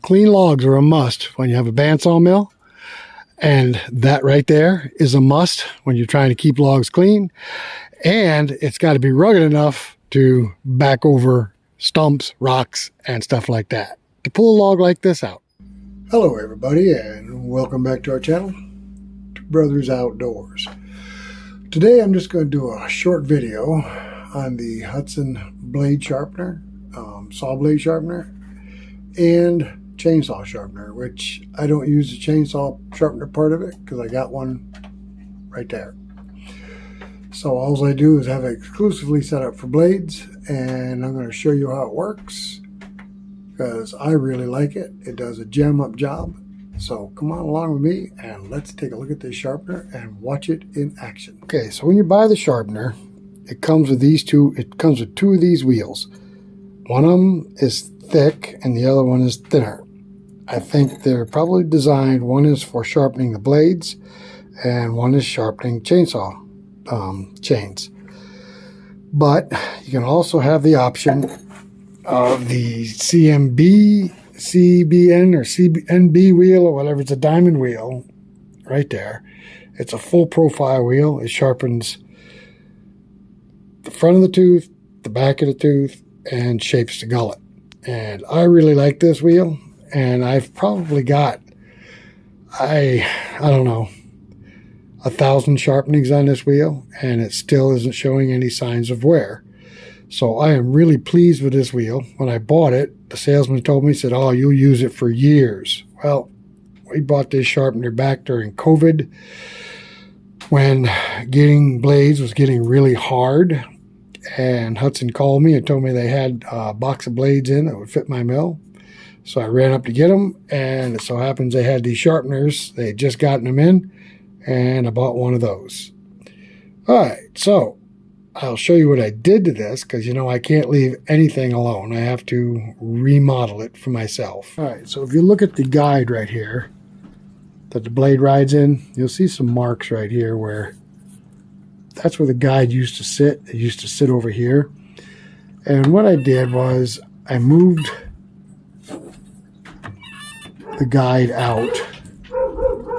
Clean logs are a must when you have a bandsaw mill. And that right there is a must when you're trying to keep logs clean. And it's got to be rugged enough to back over stumps, rocks, and stuff like that to pull a log like this out. Hello everybody, and welcome back to our channel, Two Brothers Outdoors. Today I'm just going to do a short video on the Hud-son blade sharpener, saw blade sharpener, and chainsaw sharpener, which I don't use the chainsaw sharpener part of it because I got one right there. So all I do is have it exclusively set up for blades, and I'm going to show you how it works because I really like it. It does a jam up job. So come on along with me and let's take a look at this sharpener and watch it in action. Okay, so when you buy the sharpener, it comes with these two. It comes with two of these wheels. One of them is thick and the other one is thinner. I think they're probably designed, one is for sharpening the blades and one is sharpening chainsaw chains. But you can also have the option of the CBN or CNB wheel or whatever. It's a diamond wheel right there. It's a full profile wheel. It sharpens the front of the tooth, the back of the tooth, and shapes the gullet. And I really like this wheel. And I've probably got, I don't know, 1,000 sharpenings on this wheel, and it still isn't showing any signs of wear. So I am really pleased with this wheel. When I bought it, the salesman told me, he said, "Oh, you'll use it for years." Well, we bought this sharpener back during COVID when getting blades was getting really hard. And Hud-son called me and told me they had a box of blades in that would fit my mill. So I ran up to get them, and it so happens they had these sharpeners. They had just gotten them in, and I bought one of those. All right, so I'll show you what I did to this, because, you know, I can't leave anything alone. I have to remodel it for myself. All right, so if you look at the guide right here that the blade rides in, you'll see some marks right here where that's where the guide used to sit. It used to sit over here. And what I did was I moved the guide out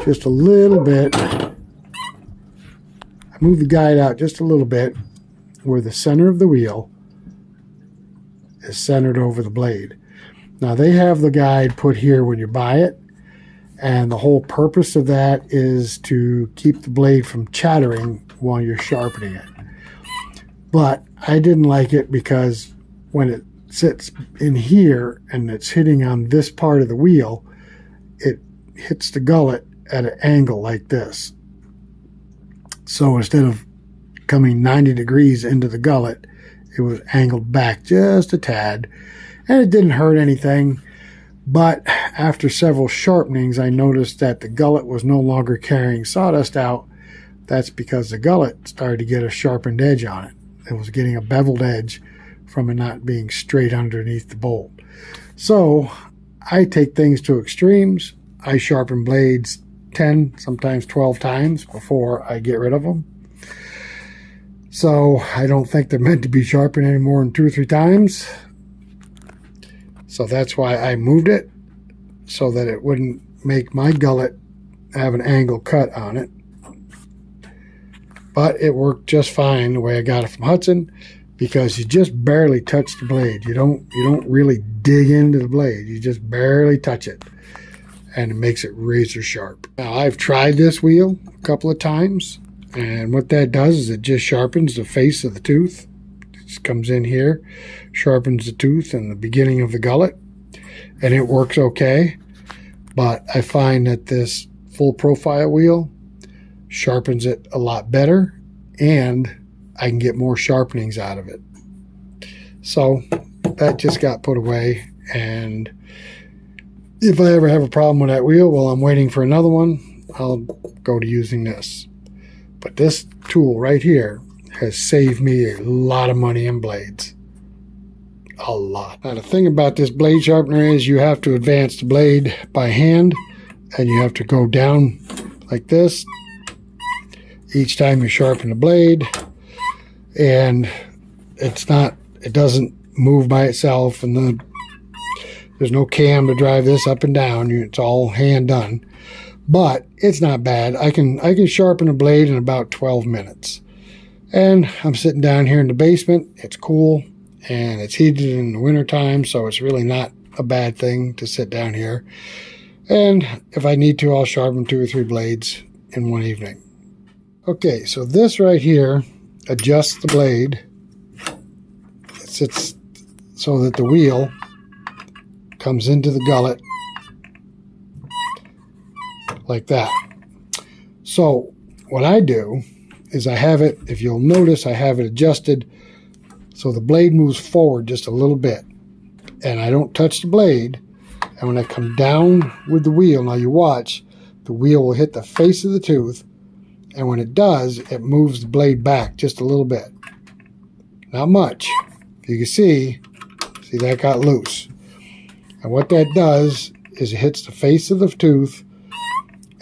just a little bit. I moved the guide out just a little bit where the center of the wheel is centered over the blade. Now they have the guide put here when you buy it, and the whole purpose of that is to keep the blade from chattering while you're sharpening it. But I didn't like it because when it sits in here and it's hitting on this part of the wheel, it hits the gullet at an angle like this. So instead of coming 90 degrees into the gullet, it was angled back just a tad, and it didn't hurt anything. But after several sharpenings, I noticed that the gullet was no longer carrying sawdust out. That's because the gullet started to get a sharpened edge on it. It was getting a beveled edge from it not being straight underneath the bolt. So I take things to extremes. I sharpen blades 10, sometimes 12 times before I get rid of them. So I don't think they're meant to be sharpened any more than 2 or 3 times. So that's why I moved it, so that it wouldn't make my gullet have an angle cut on it. But it worked just fine the way I got it from Hud-son, because you just barely touch the blade. You don't really dig into the blade. You just barely touch it, and it makes it razor sharp. Now I've tried this wheel a couple of times, and what that does is it just sharpens the face of the tooth. It just comes in here, sharpens the tooth and the beginning of the gullet, and it works okay. But I find that this full profile wheel sharpens it a lot better, and I can get more sharpenings out of it. So that just got put away, and if I ever have a problem with that wheel while I'm waiting for another one, I'll go to using this. But this tool right here has saved me a lot of money in blades. A lot. Now the thing about this blade sharpener is you have to advance the blade by hand, and you have to go down like this each time you sharpen the blade, and it doesn't move by itself, and There's no cam to drive this up and down. It's all hand done. But it's not bad. I can sharpen a blade in about 12 minutes. And I'm sitting down here in the basement. It's cool and it's heated in the wintertime, so it's really not a bad thing to sit down here. And if I need to, I'll sharpen 2 or 3 blades in one evening. Okay, so this right here adjusts the blade. It sits so that the wheel comes into the gullet like that. So what I do is I have it, if you'll notice, I have it adjusted so the blade moves forward just a little bit. And I don't touch the blade. And when I come down with the wheel, now you watch, the wheel will hit the face of the tooth. And when it does, it moves the blade back just a little bit. Not much. You can see that got loose. And what that does is it hits the face of the tooth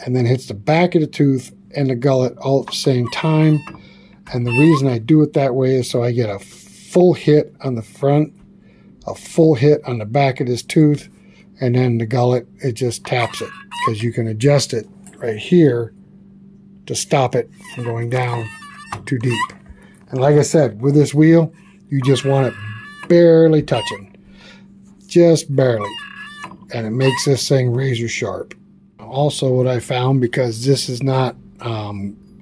and then hits the back of the tooth and the gullet all at the same time. And the reason I do it that way is so I get a full hit on the front, a full hit on the back of this tooth, and then the gullet, it just taps it, because you can adjust it right here to stop it from going down too deep. And like I said, with this wheel, you just want it barely touching, just barely, and it makes this thing razor sharp. Also, what I found, because this is not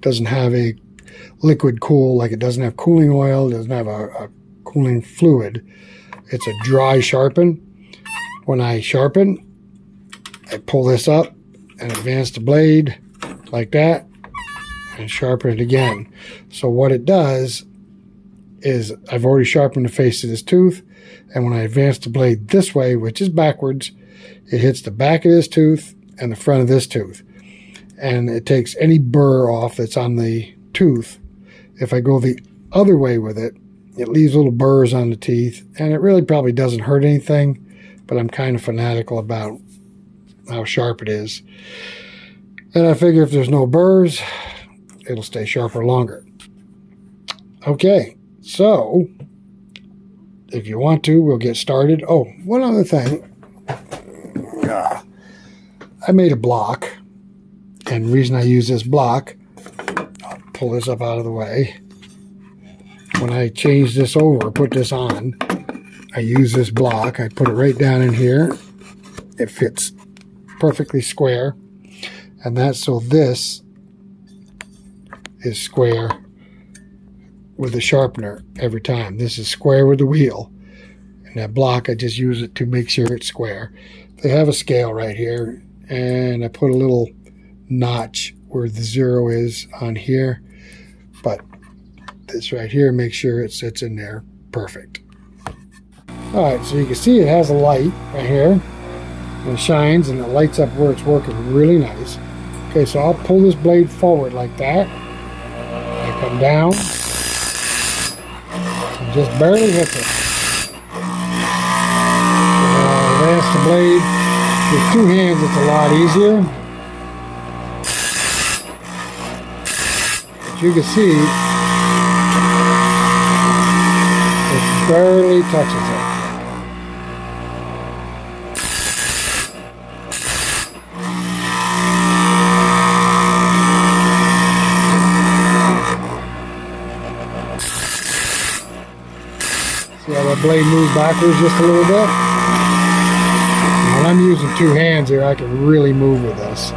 doesn't have a liquid cool, like it doesn't have cooling oil, it doesn't have a cooling fluid, it's a dry sharpen. When I sharpen, I pull this up and advance the blade like that and sharpen it again. So what it does is I've already sharpened the face of this tooth, and when I advance the blade this way, which is backwards, it hits the back of this tooth and the front of this tooth, and it takes any burr off that's on the tooth. If I go the other way with it, it leaves little burrs on the teeth, and it really probably doesn't hurt anything, but I'm kind of fanatical about how sharp it is. And I figure if there's no burrs, it'll stay sharper longer. Okay, so if you want to, we'll get started. Oh, one other thing. I made a block, and the reason I use this block, I'll pull this up out of the way. When I change this over, put this on, I use this block. I put it right down in here. It fits perfectly square, and that's so this is square with the sharpener every time. This is square with the wheel, and that block, I just use it to make sure it's square. They have a scale right here, and I put a little notch where the 0 is on here, but this right here, make sure it sits in there perfect. Alright, so you can see it has a light right here, and it shines and it lights up where it's working really nice. Okay, so I'll pull this blade forward like that. I come down and just barely hits it. Advance the blade. With 2 hands, it's a lot easier. As you can see, it barely touches it. See how that blade moves backwards just a little bit? When I'm using 2 hands here, I can really move with this.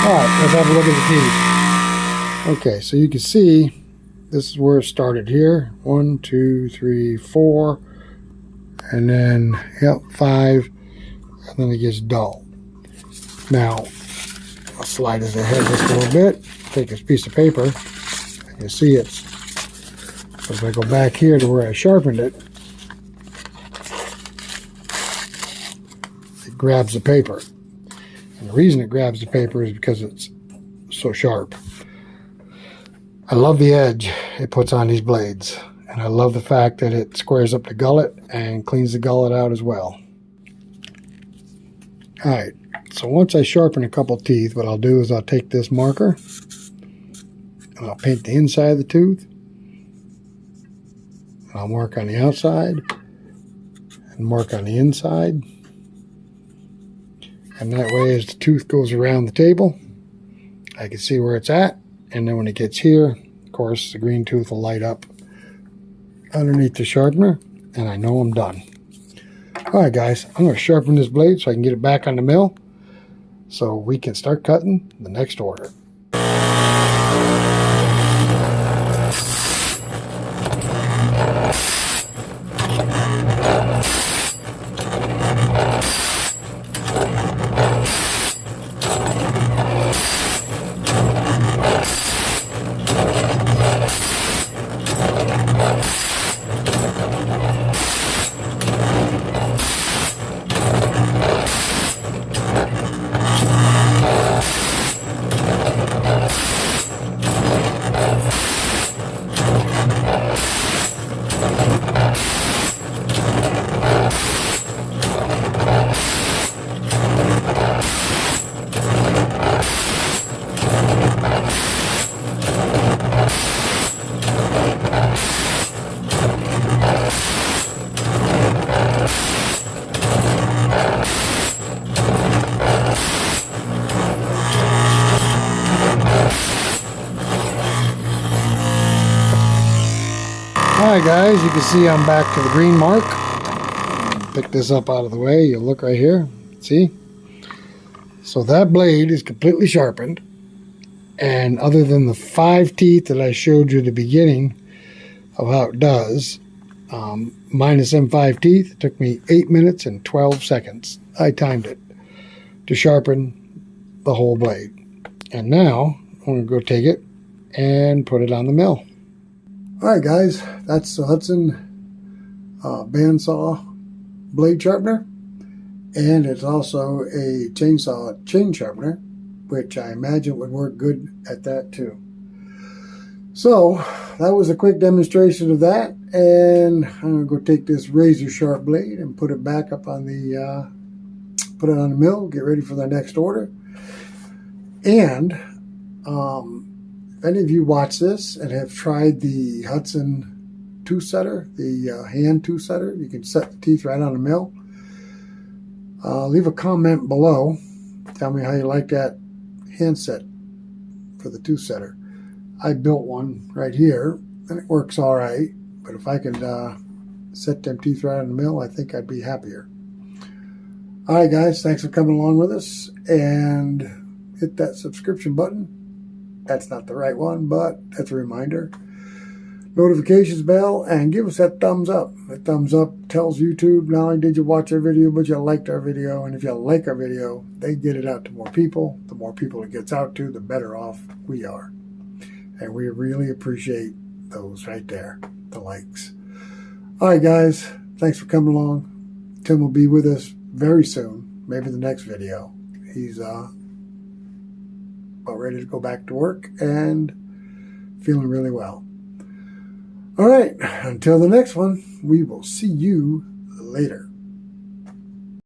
Alright, let's have a look at the teeth. Okay, so you can see this is where it started here. 1, 2, 3, 4, and then, yep, 5, and then it gets dull. Now, I'll slide his head just a little bit, take this piece of paper, and you see it's, so if I go back here to where I sharpened it, it grabs the paper. And the reason it grabs the paper is because it's so sharp. I love the edge it puts on these blades, and I love the fact that it squares up the gullet and cleans the gullet out as well. Alright, So once I sharpen a couple teeth, what I'll do is I'll take this marker and I'll paint the inside of the tooth. I'll mark on the outside and mark on the inside. And that way, as the tooth goes around the table, I can see where it's at. And then when it gets here, of course, the green tooth will light up underneath the sharpener, and I know I'm done. All right, guys, I'm going to sharpen this blade so I can get it back on the mill so we can start cutting the next order. Alright guys, you can see I'm back to the green mark. Pick this up out of the way. You'll look right here. See? So that blade is completely sharpened. And other than the 5 teeth that I showed you at the beginning of how it does, minus them 5 teeth, it took me 8 minutes and 12 seconds. I timed it to sharpen the whole blade. And now I'm going to go take it and put it on the mill. Alright guys, that's the Hud-son bandsaw blade sharpener, and it's also a chainsaw chain sharpener, which I imagine would work good at that too. So that was a quick demonstration of that, and I'm going to go take this razor sharp blade and put it back up on the put it on the mill, get ready for the next order. And if any of you watch this and have tried the Hud-son tooth setter, the hand tooth setter, you can set the teeth right on the mill. Leave a comment below. Tell me how you like that hand set for the tooth setter. I built one right here, and it works all right. But if I could set them teeth right on the mill, I think I'd be happier. All right, guys, thanks for coming along with us, and hit that subscription button. That's not the right one, but that's a reminder. Notifications bell, and give us that thumbs up. That thumbs up tells YouTube not only did you watch our video, but you liked our video. And if you like our video, they get it out to more people. The more people it gets out to, the better off we are. And we really appreciate those right there, the likes. All right, guys, thanks for coming along. Tim will be with us very soon, maybe the next video. He's about ready to go back to work and feeling really well. All right, until the next one, we will see you later.